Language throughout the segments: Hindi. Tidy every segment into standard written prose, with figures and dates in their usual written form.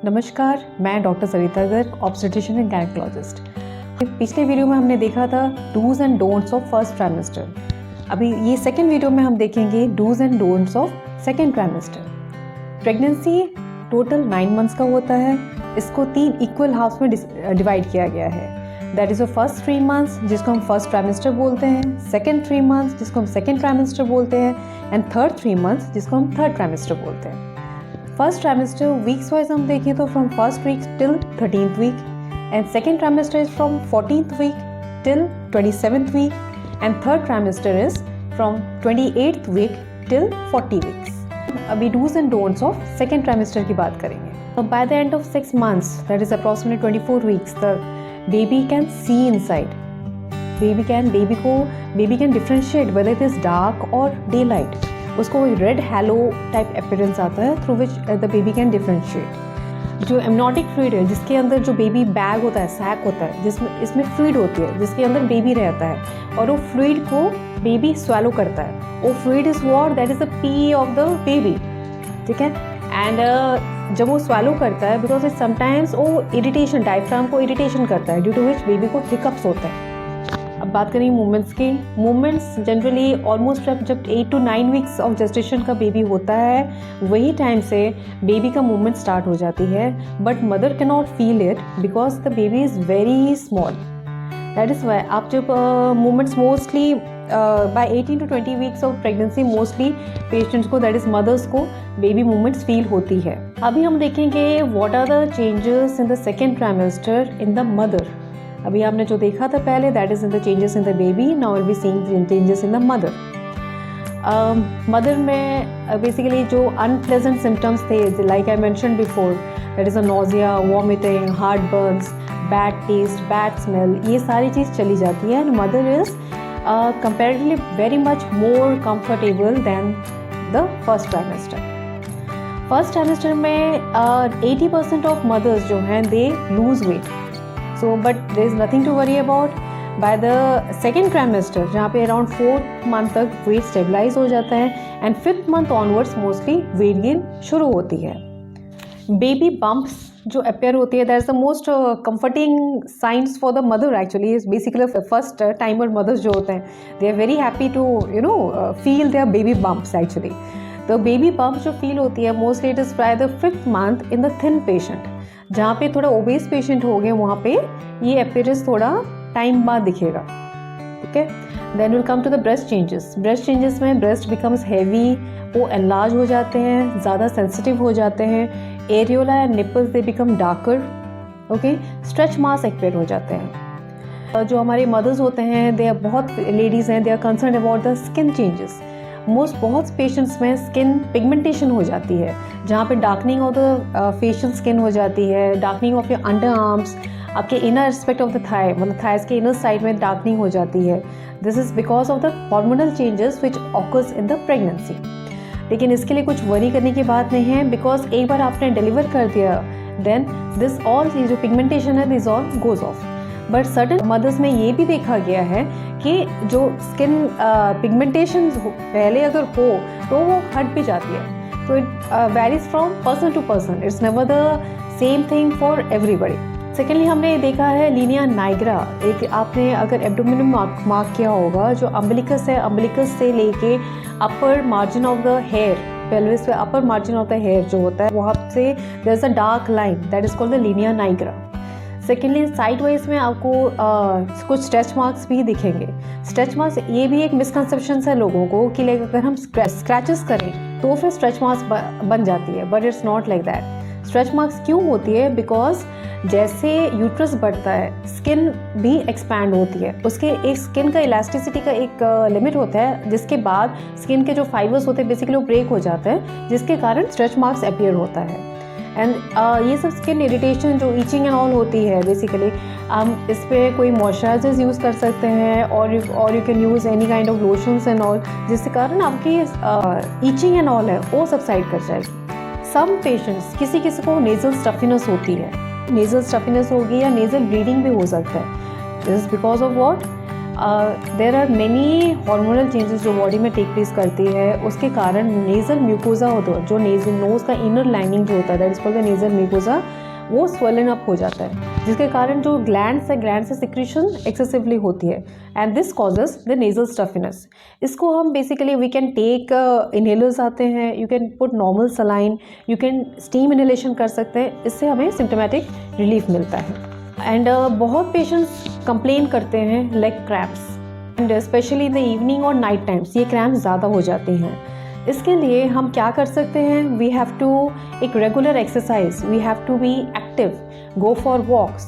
नमस्कार, मैं doctor Sarita Garg, obstetrician and gynaecologist. पिछले वीडियो में हमने देखा था dos and don'ts of first trimester. अभी ये सेकेंड वीडियो में हम देखेंगे dos and don'ts of second trimester. Pregnancy total 9 months का होता है। इसको 3 इक्वल हाफ्स में डिवाइड किया गया है। दैट इज़ फर्स्ट 3 मंथ्स जिसको हम फर्स्ट ट्राइमेस्टर बोलते हैं, सेकेंड 3 मंथ्स जिसको हम सेकेंड ट्राइमेस्टर बोलते हैं, एंड थर्ड 3 मंथ्स जिसको हम थर्ड ट्राइमेस्टर बोलते हैं। फर्स्ट ट्राइमेस्टर वीक्स वाइज हम देखें तो from first week till 13th week, and second trimester is from 14th week till 27th week, and third trimester is from 28th week till 40 weeks. अभी dos and don'ts of second trimester की बात करेंगे। By the end of 6 months, that is approximately 24 weeks, the baby can see inside. Baby can differentiate whether it is dark और डे लाइट। उसको रेड हैलो टाइप अपीयरेंस आता है through which the baby can differentiate. जो एमनोटिक फ्लूइड है, जिसके अंदर जो बेबी बैग होता है, सैक होता है, इसमें फ्लूइड होती है जिसके अंदर बेबी रहता है, और वो फ्लूइड को बेबी स्वैलो करता है। वो fluid is what, that is the P of the baby, ठीक है। एंड जब वो स्वैलो करता है, बिकॉज इट समटाइम्स वो इरिटेशन, डायफ्राम को इरिटेशन करता है, ड्यू टू विच बेबी को हिकअप्स होते हैं। अब बात करें मूवमेंट्स की। मूवमेंट्स जनरली ऑलमोस्ट जब 8 to 9 weeks ऑफ जेस्टेशन का बेबी होता है, वही टाइम से बेबी का मूवमेंट स्टार्ट हो जाती है, but mother can not feel it because the baby is very small. That is why आप जब movements mostly by 18 to 20 weeks of pregnancy mostly patients को, दैट इज़ मदर्स को, बेबी मूवमेंट्स फील होती है। अभी हम देखेंगे what are the changes in the second trimester in the mother. अभी आपने जो देखा था पहले, that is in the changes in the baby, now will be seeing changes in the mother. Mother में बेसिकली जो अनप्लेजेंट सिम्टम्स थे, like I mention before, that is a nausea, vomiting, heart burns, bad taste, bad smell, ये सारी चीज़ चली जाती है। And mother is comparatively very much more comfortable than the first trimester. First trimester में 80% ऑफ मदर्स जो हैं they lose weight, so but there is nothing to worry about. By the second trimester, जहाँ पे around 4th month तक weight stabilize हो जाता है, and 5th month onwards mostly weight gain शुरू होती है। Baby bumps जो appear होती है, that is the most comforting signs for the mother actually. is basically first timer mothers जो होते हैं, they are very happy to feel their baby bumps actually. तो baby bumps जो feel होती है mostly it is by the 5th month in the thin patient. जहाँ पे थोड़ा ओबेस पेशेंट हो गए, वहाँ पे ये अपीयरेंस थोड़ा टाइम बाद दिखेगा, ठीक है। Then will come to the breast changes. Breast changes में ब्रेस्ट बिकम्स हैवी, वो एनलार्ज हो जाते हैं, ज़्यादा सेंसिटिव हो जाते हैं। Areola and nipples they become darker, okay. Stretch marks appear हो जाते हैं। जो हमारे मदर्स होते हैं, दे आर बहुत लेडीज़ हैं, they are concern about the skin changes. बहुत पेशेंट्स में स्किन पिगमेंटेशन हो जाती है, जहाँ पे darkening of the facial skin हो जाती है, darkening of your underarms, आपके inner aspect of the thigh, मतलब थाइस के इनर साइड में डार्कनिंग हो जाती है। This is because of the hormonal changes which occurs in the pregnancy. लेकिन इसके लिए कुछ वरी करने की बात नहीं है, बिकॉज एक बार आपने डिलीवर कर दिया, देन दिस ऑल जो पिगमेंटेशन है, this all goes off. But certain mothers में ये भी देखा गया है कि जो स्किन पिगमेंटेशन पहले अगर हो तो वो हट भी जाती है। तो it varies from person to person, it's never the same thing for everybody. Secondly हमने देखा है लीनिया नाइग्रा। एक आपने अगर एब्डोमेन में मार्क किया होगा, जो अम्बिलिकस है, अम्बिलिकस से लेके upper margin of the hair, pelvis पे upper margin of the hair जो होता है, वहाँ से there is a dark line, that is called the linea nigra. Secondly side wise में आपको कुछ स्ट्रेच मार्क्स भी दिखेंगे। स्ट्रेच मार्क्स ये भी एक मिसकंसेप्शन है लोगों को कि लाइक अगर हम स्क्रैचेस करें तो फिर स्ट्रेच मार्क्स बन जाती है, but it's not like that. Stretch marks क्यों होती है? बिकॉज जैसे यूट्रस बढ़ता है, स्किन भी एक्सपैंड होती है। उसके एक स्किन का इलास्टिसिटी का एक लिमिट होता है, जिसके बाद स्किन के जो फाइबर्स होते हैं बेसिकली वो ब्रेक हो जाते हैं, जिसके कारण स्ट्रेच मार्क्स अपीयर होता है। एंड ये सब स्किन इरिटेशन जो ईचिंग एंड ऑल होती है, बेसिकली हम इस पर कोई मॉइस्चराइजर्स यूज़ कर सकते हैं, और you can use any kind of lotions and all, जिसके कारण आपकी ईचिंग एंड ऑल है वो सबसाइड कर जाएगी। सम पेशेंट्स, किसी को नेजल स्टफिनेस होती है, नेजल स्टफिनेस होगी या नेजल ब्लीडिंग भी हो सकता है। This is because of what, there are many hormonal changes जो बॉडी में टेक प्लेस करती है, उसके कारण नेज़ल म्यूकोजा होता है, जो नोज़ का इनर लाइनिंग जो होता है, that is called the nasal mucosa, वो स्वेलन अप हो जाता है, जिसके कारण जो ग्लैंड से सिक्रीशन एक्सेसिवली होती है, and this causes the nasal stuffiness. इसको हम basically we can take inhalers आते हैं, you can put normal saline, you can steam inhalation कर सकते हैं, इससे हमें सिम्टोमेटिक रिलीफ मिलता है। एंड बहुत पेशेंट्स कंप्लेन करते हैं like cramps, and specially in the evening और नाइट टाइम्स ये क्रैम्प्स ज़्यादा हो जाते हैं। इसके लिए हम क्या कर सकते हैं, वी हैव टू एक regular exercise, we have to be active, go for walks,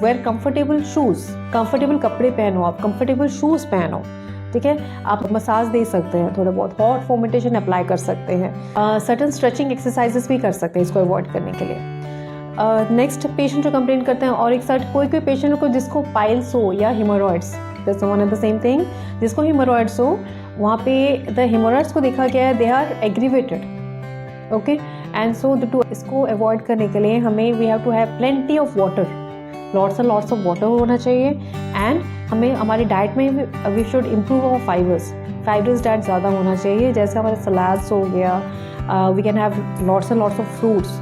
wear comfortable shoes, comfortable कपड़े पहनो, आप कंफर्टेबल शूज़ पहनो, ठीक है। आप मसाज दे सकते हैं, थोड़ा बहुत हॉट फोमेंटेशन अप्लाई कर सकते हैं, सर्टन स्ट्रेचिंग एक्सरसाइजेस भी कर सकते हैं इसको अवॉइड करने के लिए। नेक्स्ट पेशेंट जो कंप्लेन करते हैं, और एक साइड कोई पेशेंट को जिसको पाइल्स हो या hemorrhoids, that's one and the same thing, जिसको हिमोरॉइड्स हो, वहाँ पे द हिमोरॉइड्स को देखा गया है they are aggravated, okay, and so इसको अवॉइड करने के लिए हमें we have to have plenty of water, lots and lots of water होना चाहिए, एंड हमें हमारी डाइट में we should improve our fibres diet ज़्यादा होना चाहिए, जैसे हमारे सलाड्स हो गया, we can have lots and lots of fruits,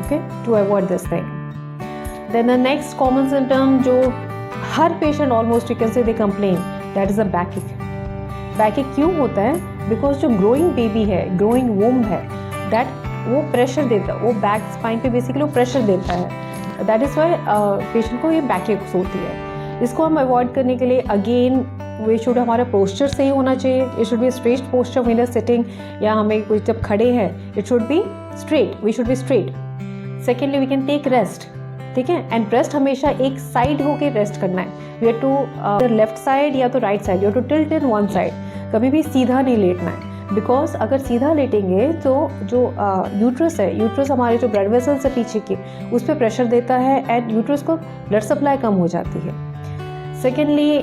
okay, to avoid this thing. Then the next common symptom जो हर patient almost you can say they complain, that is a backache. Backache क्यों होता है? Because जो growing baby है, growing womb है, that वो pressure देता है, वो back spine पे basically वो pressure देता है, that is why patient को ये backache होती है। इसको हम avoid करने के लिए again वी शुड हमारा पोस्चर सही होना चाहिए, it should be straight posture when sitting, या हमें कुछ जब खड़े हैं it should be straight, we should be straight. Secondly we can take rest, ठीक है, एंड रेस्ट हमेशा एक साइड होके रेस्ट करना है, we have to left side या तो right side, you have to tilt in one side, कभी भी सीधा नहीं लेटना है, बिकॉज अगर सीधा लेटेंगे तो जो यूट्रस है, यूट्रस हमारे जो ब्लड वेसल्स है पीछे के, उस पर प्रेशर देता है एंड यूट्रस को ब्लड सप्लाई कम हो जाती है। सेकेंडली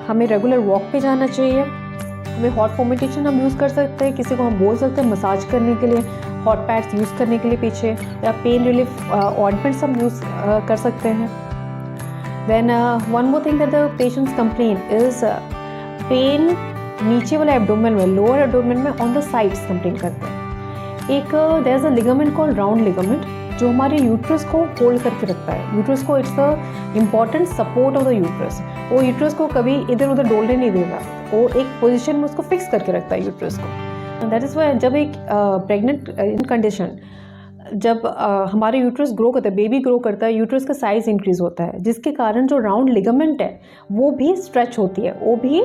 हमें रेगुलर वॉक पे जाना चाहिए, हमें हॉट फोमेंटेशन हम यूज़ कर सकते हैं, किसी को हम बोल सकते हैं मसाज करने के लिए, हॉट पैड्स यूज़ करने के लिए पीछे, या पेन रिलीफ ऑइंटमेंट्स हम यूज़ कर सकते हैं। Then one more thing that the patients complain is pain नीचे वाले एब्डोमेन में, लोअर एब्डोमेन में ऑन द साइड्स कंप्लेन करते हैं। एक there is a ligament called round ligament जो हमारे यूट्रस को होल्ड करके रखता है, यूट्रस को, it's the important support of the uterus, वो यूट्रस को कभी इधर उधर डोलने नहीं देगा, वो एक पोजीशन में उसको फिक्स करके रखता है यूट्रस को। दैट इज़ वाई जब एक प्रेग्नेंट इन कंडीशन जब हमारे यूट्रस ग्रो करता है, बेबी ग्रो करता है, यूट्रस का साइज इंक्रीज होता है, जिसके कारण जो राउंड लिगामेंट है वो भी स्ट्रेच होती है, वो भी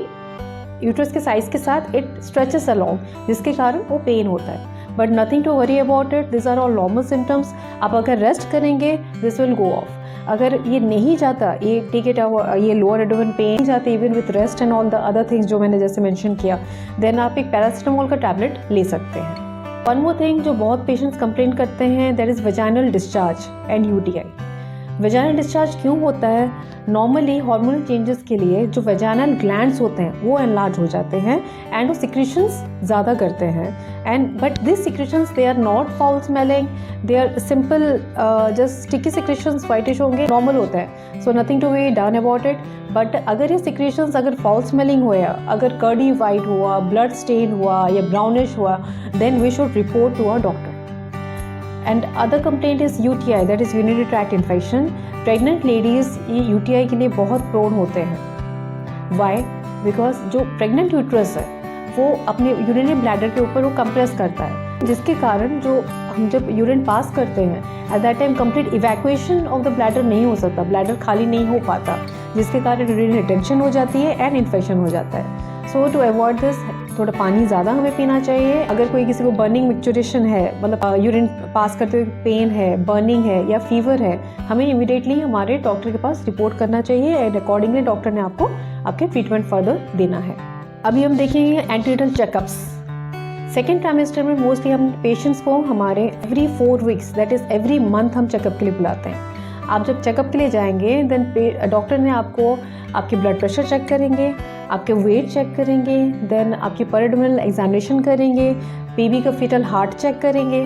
यूट्रस के साइज के साथ इट स्ट्रेचेस अलोंग, जिसके कारण वो पेन होता है। But nothing to worry about it, this are all normal symptoms. आप अगर रेस्ट करेंगे दिस विल गो ऑफ। अगर ये नहीं जाता, ये टेक इट ये लोअर एब्डोमेन पेन नहीं जाते even with rest and all the other things जो मैंने जैसे मेंशन किया, देन आप एक पैरासिटामोल का टैबलेट ले सकते हैं। वन मोर थिंग जो बहुत पेशेंट्स कंप्लेन करते हैं, that is vaginal discharge and UTI. Vaginal discharge क्यों होता है? नॉर्मली हार्मोनल चेंजेस के लिए जो वेजाइनल ग्लैंड्स होते हैं वो एनलार्ज हो जाते हैं एंड वो सिक्रीशंस ज़्यादा करते हैं, and but this secretions they are not foul smelling, they are simple just sticky secretions, whitish होंगे, नॉर्मल होता है, so nothing to be done about it. But अगर ये सिक्रीशंस अगर फाउल स्मेलिंग हुआ, अगर कर्डी वाइट हुआ, ब्लड स्टेन हुआ या ब्राउनिश हुआ, then we should report to a doctor. And other complaint is UTI, that is urinary tract infection. Pregnant ladies ये यूटीआई के लिए बहुत प्रोन होते हैं। वाई? बिकॉज जो प्रेग्नेंट यूट्रस है वो अपने यूरिनरी ब्लैडर के ऊपर वो कंप्रेस करता है, जिसके कारण जो हम जब यूरिन पास करते हैं at that time complete evacuation of the bladder नहीं हो सकता, ब्लैडर खाली नहीं हो पाता, जिसके कारण यूरिन रिटेंशन हो जाती है एंड इन्फेक्शन हो जाता है। सो टू अवॉइड दिस थोड़ा पानी ज़्यादा हमें पीना चाहिए। अगर कोई किसी को बर्निंग मिक्चुरेशन है, मतलब यूरिन पास करते हुए पेन है, बर्निंग है या फीवर है, हमें इमीडिएटली हमारे डॉक्टर के पास रिपोर्ट करना चाहिए एंड अकॉर्डिंगली डॉक्टर ने आपको आपके ट्रीटमेंट फर्दर देना है। अभी हम देखेंगे एंटीनेटल चेकअप्स। सेकेंड ट्राइमेस्टर में मोस्टली हम पेशेंट्स को हमारे every 4 weeks that is every month हम चेकअप के लिए बुलाते हैं। आप जब चेकअप के लिए जाएंगे देन डॉक्टर ने आपको आपके ब्लड प्रेशर चेक करेंगे, आपके वेट चेक करेंगे, देन आपकी पेरिडोनल एग्जामिनेशन करेंगे, बेबी का फीटल हार्ट चेक करेंगे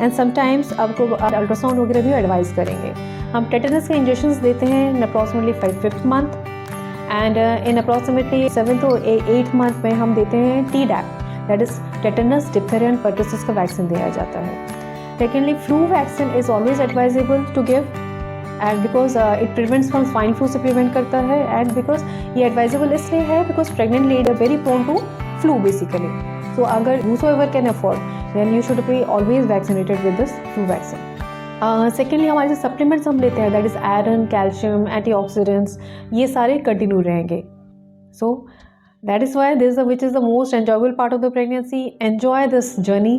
एंड समटाइम्स आपको अल्ट्रासाउंड वगैरह भी एडवाइस करेंगे। हम टेटनस के इंजेक्शंस देते हैं approximately 5th month and in approximately 7th और 8th मंथ में हम देते हैं TDAP, that is tetanus, diphtheria and pertussis का वैक्सीन दिया जाता है. Secondly, flu vaccine is always advisable to give, and because it prevents from swine flu से प्रिवेंट करता है, एंड बिकॉज ये एडवाइजेबल इसलिए है because pregnant lady are very prone to flu basically. So अगर whosoever can afford then you should be always vaccinated with this flu vaccine. Secondly, हमारे जो सप्लीमेंट्स हम लेते हैं that is iron, calcium, antioxidants, ये सारे कंटिन्यू रहेंगे. So that is why this which is the most enjoyable part of the pregnancy. Enjoy this journey,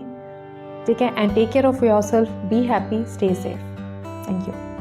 ठीक है, and take care of yourself, be happy, stay safe. Thank you.